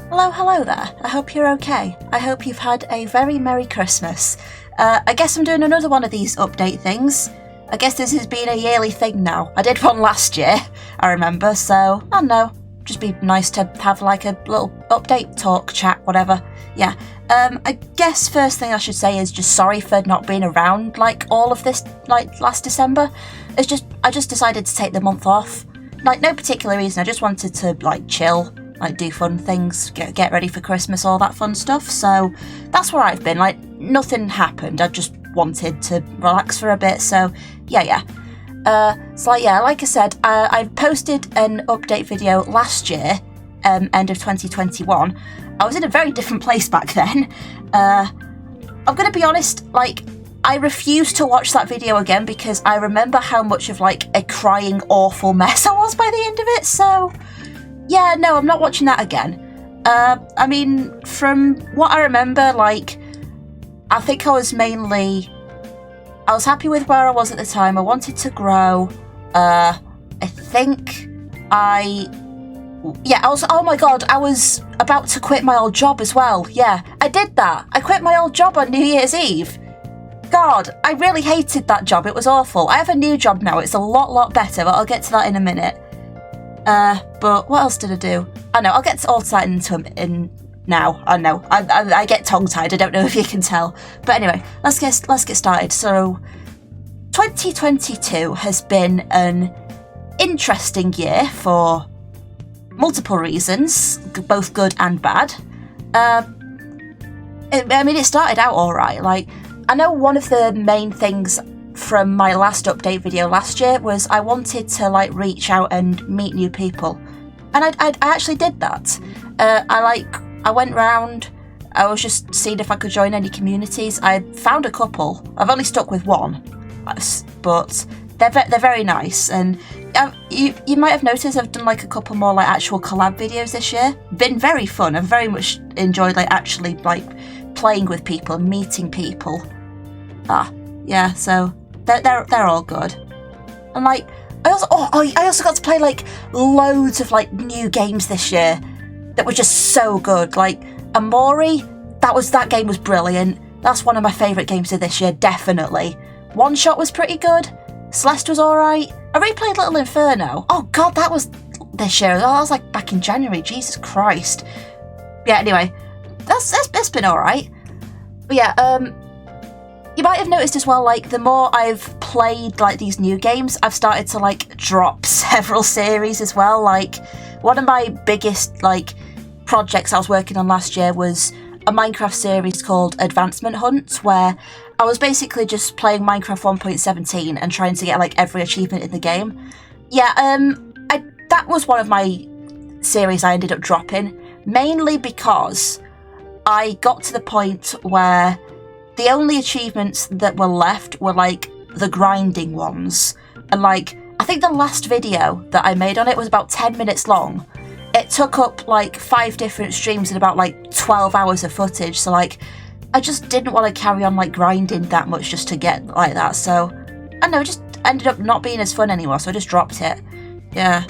Hello there. I hope you're okay. I hope you've had a very Merry Christmas. I guess I'm doing another one of these update things. I guess this has been a yearly thing now. I did one last year, I remember, so I don't know. Just be nice to have like a little update, talk, chat, whatever. Yeah. I guess first thing I should say is just sorry for not being around like all of this like last December. I just decided to take the month off. Like no particular reason, I just wanted to like chill, like do fun things, get ready for Christmas, all that fun stuff. So that's where I've been. Like nothing happened. I just wanted to relax for a bit. So yeah. Like I said, I posted an update video last year, end of 2021. I was in a very different place back then. I'm gonna be honest, like I refused to watch that video again because I remember how much of like a crying awful mess I was by the end of it. So yeah, no, I'm not watching that again. I mean, from what I remember, like I think I was happy with where I was at the time. I wanted to grow. I was, oh my god, I was about to quit my old job as well. Yeah, I did that. I quit my old job on New Year's Eve. God, I really hated that job. It was awful. I have a new job now. It's a lot better, but I'll get to that in a minute. But what else did I do? I know, I'll get all to that in now. I know, I get tongue-tied. I don't know if you can tell. But anyway, let's get started. So, 2022 has been an interesting year for multiple reasons, both good and bad. It started out alright. Like, I know one of the main things from my last update video last year was I wanted to like reach out and meet new people, and I actually did that. I went round. I was just seeing if I could join any communities. I found a couple. I've only stuck with one, but they're very nice. And you might have noticed I've done like a couple more like actual collab videos this year. Been very fun. I've very much enjoyed like actually like playing with people and meeting people. Yeah. So they're all good. And like I also got to play like loads of like new games this year that were just so good. Like Amori, that game was brilliant. That's one of my favourite games of this year, definitely. One Shot was pretty good. Celeste was alright. I replayed Little Inferno. Oh god, that was this year. That was like back in January. Jesus Christ. Yeah, anyway. That's been alright. But yeah, you might have noticed as well, like, the more I've played, like, these new games, I've started to, like, drop several series as well. Like, one of my biggest, like, projects I was working on last year was a Minecraft series called Advancement Hunt, where I was basically just playing Minecraft 1.17 and trying to get, like, every achievement in the game. Yeah, that was one of my series I ended up dropping, mainly because I got to the point where the only achievements that were left were, like, the grinding ones. And, like, I think the last video that I made on it was about 10 minutes long. It took up, like, 5 different streams and about, like, 12 hours of footage. So, like, I just didn't want to carry on, like, grinding that much just to get like that. So, I don't know, it just ended up not being as fun anymore, so I just dropped it. Yeah.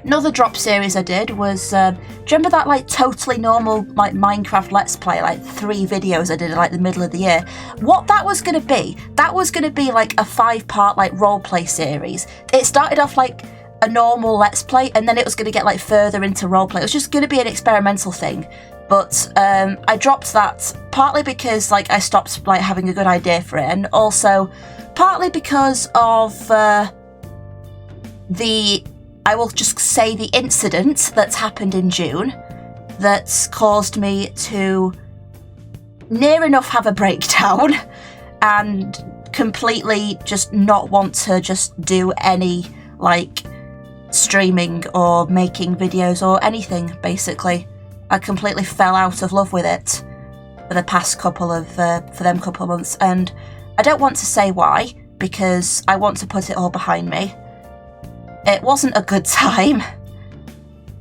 Another drop series I did was, do you remember that like totally normal like Minecraft Let's Play, like 3 videos I did at like the middle of the year? What that was going to be like a 5-part like roleplay series. It started off like a normal Let's Play and then it was going to get like further into roleplay. It was just going to be an experimental thing. But I dropped that partly because like I stopped like having a good idea for it, and also partly because of I will just say the incident that's happened in June that's caused me to near enough have a breakdown and completely just not want to just do any like streaming or making videos or anything, basically. I completely fell out of love with it for the past couple of months, and I don't want to say why because I want to put it all behind me. It wasn't a good time.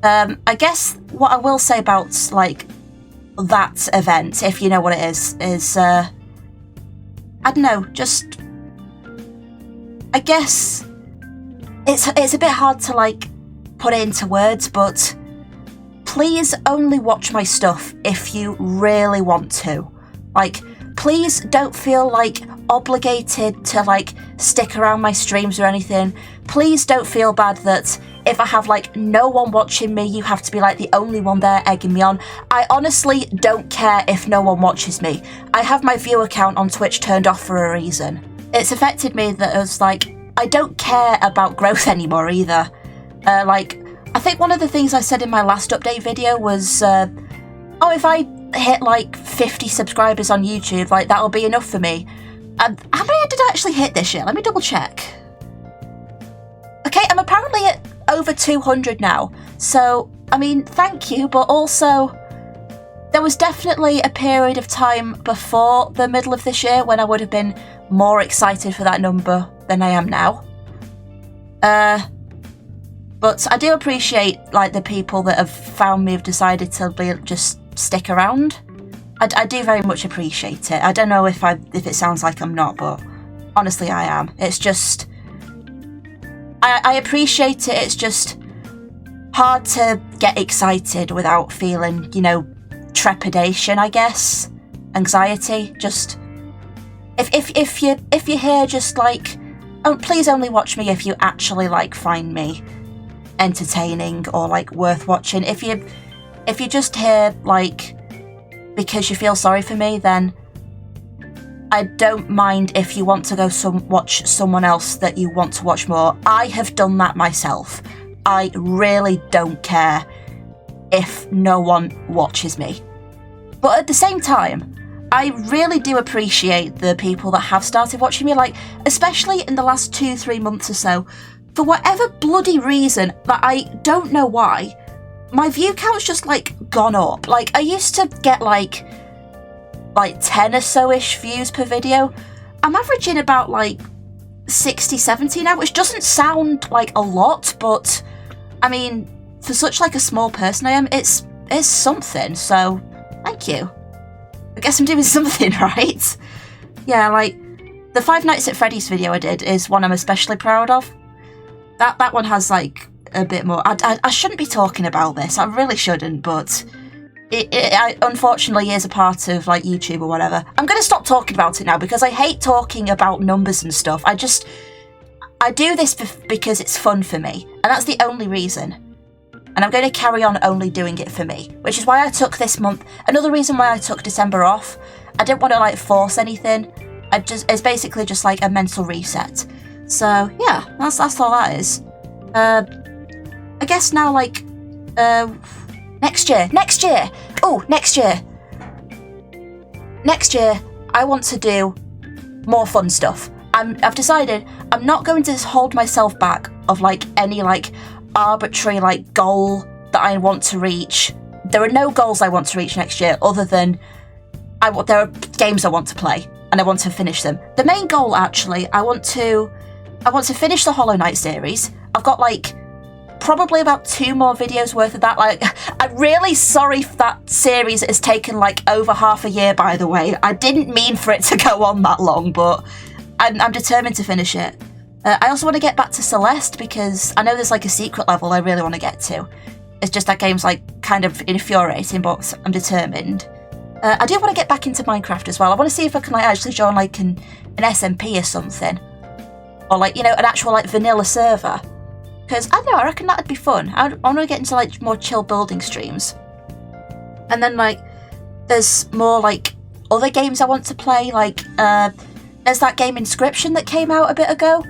I guess what I will say about like that event, if you know what it is I don't know, just I guess it's a bit hard to like put it into words, but please only watch my stuff if you really want to. Like, please don't feel like obligated to like stick around my streams or anything. Please don't feel bad that if I have like no one watching me, you have to be like the only one there egging me on. I honestly don't care if no one watches me. I have my viewer count on Twitch turned off for a reason. It's affected me that it's like, I don't care about growth anymore either. Like, I think one of the things I said in my last update video was, oh, if I hit like 50 subscribers on YouTube, like that'll be enough for me. How many did I actually hit this year? Let me double check. Okay, I'm apparently at over 200 now. So, I mean, thank you, but also there was definitely a period of time before the middle of this year when I would have been more excited for that number than I am now. But I do appreciate like the people that have found me have decided to just stick around. I do very much appreciate it. I don't know if it sounds like I'm not, but honestly I am. It's just I appreciate it. It's just hard to get excited without feeling, you know, trepidation, I guess, anxiety. Just if you're here, just like, oh, please only watch me if you actually like find me entertaining or like worth watching. If you're just here like because you feel sorry for me, then I don't mind if you want to go watch someone else that you want to watch more. I have done that myself. I really don't care if no one watches me. But at the same time, I really do appreciate the people that have started watching me, like, especially in the last 2-3 months or so. For whatever bloody reason that I don't know why, my view count's just like gone up. Like, I used to get like 10 or so-ish views per video. I'm averaging about like 60, 70 now, which doesn't sound like a lot, but I mean, for such like a small person I am, it's something, so thank you. I guess I'm doing something right. Yeah, like, the Five Nights at Freddy's video I did is one I'm especially proud of. That one has like a bit more. I shouldn't be talking about this. I really shouldn't, but it unfortunately is a part of like YouTube or whatever. I'm gonna stop talking about it now because I hate talking about numbers and stuff. I do this because it's fun for me, and that's the only reason. And I'm going to carry on only doing it for me, which is why I took this month. Another reason why I took December off. I didn't want to like force anything. It's basically just like a mental reset. So yeah, that's all that is. I guess now like next year. Oh, next year I want to do more fun stuff. I've decided I'm not going to hold myself back of like any like arbitrary like goal that I want to reach. There are no goals I want to reach next year other than there are games I want to play and I want to finish them. The main goal, actually, I want to finish the Hollow Knight series. I've got like probably about 2 more videos worth of that. Like, I'm really sorry if that series has taken like over half a year, by the way. I didn't mean for it to go on that long, but I'm determined to finish it. I also want to get back to Celeste because I know there's like a secret level I really want to get to. It's just that game's like kind of infuriating, but I'm determined. I do want to get back into Minecraft as well. I want to see if I can like actually join like an SMP or something, or like, you know, an actual like vanilla server. Because I don't know, I reckon that'd be fun. I want to get into like more chill building streams. And then like there's more like other games I want to play. Like there's that game Inscription that came out a bit ago.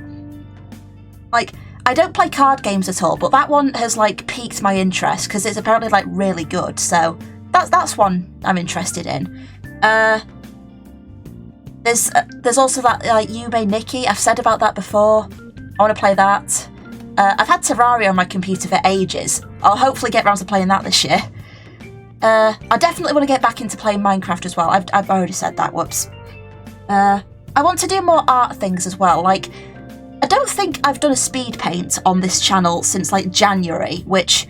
Like, I don't play card games at all, but that one has like piqued my interest because it's apparently like really good. So that's one I'm interested in. There's also that like Yume Nikki. I've said about that before. I want to play that. I've had Terraria on my computer for ages. I'll hopefully get around to playing that this year. I definitely want to get back into playing Minecraft as well. I've already said that. Whoops. I want to do more art things as well. Like, I don't think I've done a speed paint on this channel since like January, which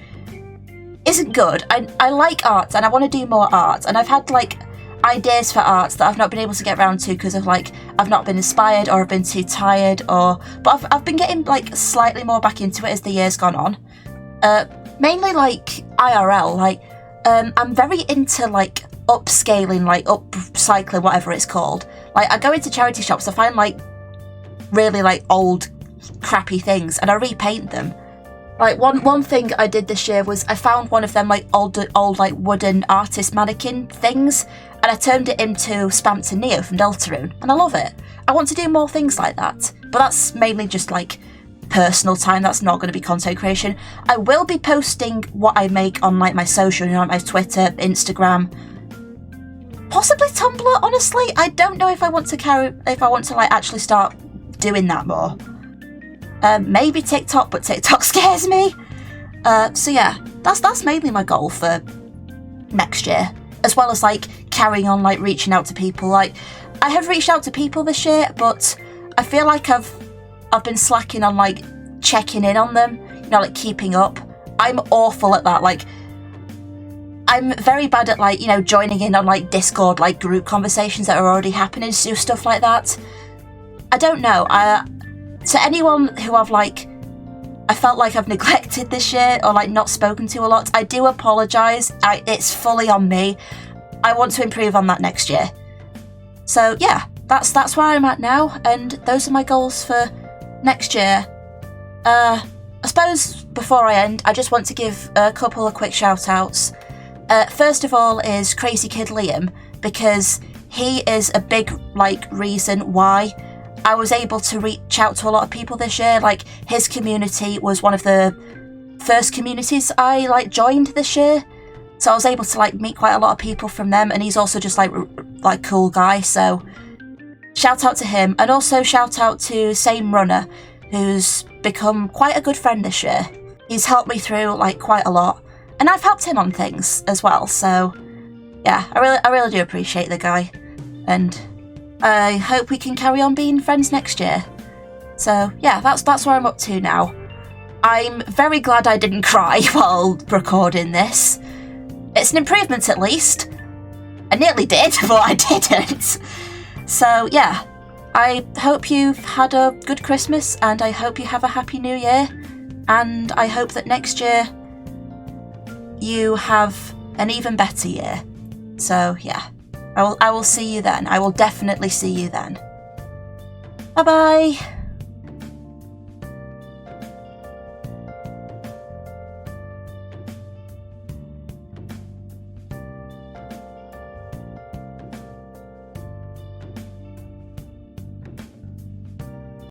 isn't good. I like art and I want to do more art, and I've had like ideas for art that I've not been able to get around to because of like I've not been inspired or I've been too tired, but I've been getting like slightly more back into it as the year's gone on. mainly like IRL. Like, I'm very into like upscaling, like upcycling, whatever it's called. Like, I go into charity shops, I find like really like old, crappy things, and I repaint them. Like one thing I did this year was I found one of them like old like wooden artist mannequin things, and I turned it into Spamped and Neo from Deltarune, and I love it. I want to do more things like that, but that's mainly just like personal time. That's not going to be content creation. I will be posting what I make on like my social, you know, my Twitter, Instagram, possibly Tumblr. Honestly, I don't know if I want to like actually start doing that more. Maybe TikTok, but TikTok scares me. So yeah, that's mainly my goal for next year, as well as like carrying on like reaching out to people. Like, I have reached out to people this year, but I feel like I've been slacking on like checking in on them, you know, like keeping up. I'm awful at that. Like, I'm very bad at like, you know, joining in on like Discord like group conversations that are already happening, so stuff like that. I don't know. To anyone who I felt like I've neglected this year or like not spoken to a lot, I do apologise. It's fully on me. I want to improve on that next year. So yeah, that's where I'm at now, and those are my goals for next year. I suppose before I end, I just want to give a couple of quick shout outs. First of all is Crazy Kid Liam, because he is a big like reason why I was able to reach out to a lot of people this year. Like, his community was one of the first communities I like joined this year, so I was able to like meet quite a lot of people from them, and he's also just like cool guy, so shout out to him. And also shout out to Same Runner, who's become quite a good friend this year. He's helped me through like quite a lot, and I've helped him on things as well, so yeah, I really do appreciate the guy, and I hope we can carry on being friends next year. So yeah, that's where I'm up to now. I'm very glad I didn't cry while recording this. It's an improvement at least. I nearly did, but I didn't. So yeah, I hope you've had a good Christmas, and I hope you have a happy new year, and I hope that next year you have an even better year. So yeah, I will see you then. I will definitely see you then. Bye bye.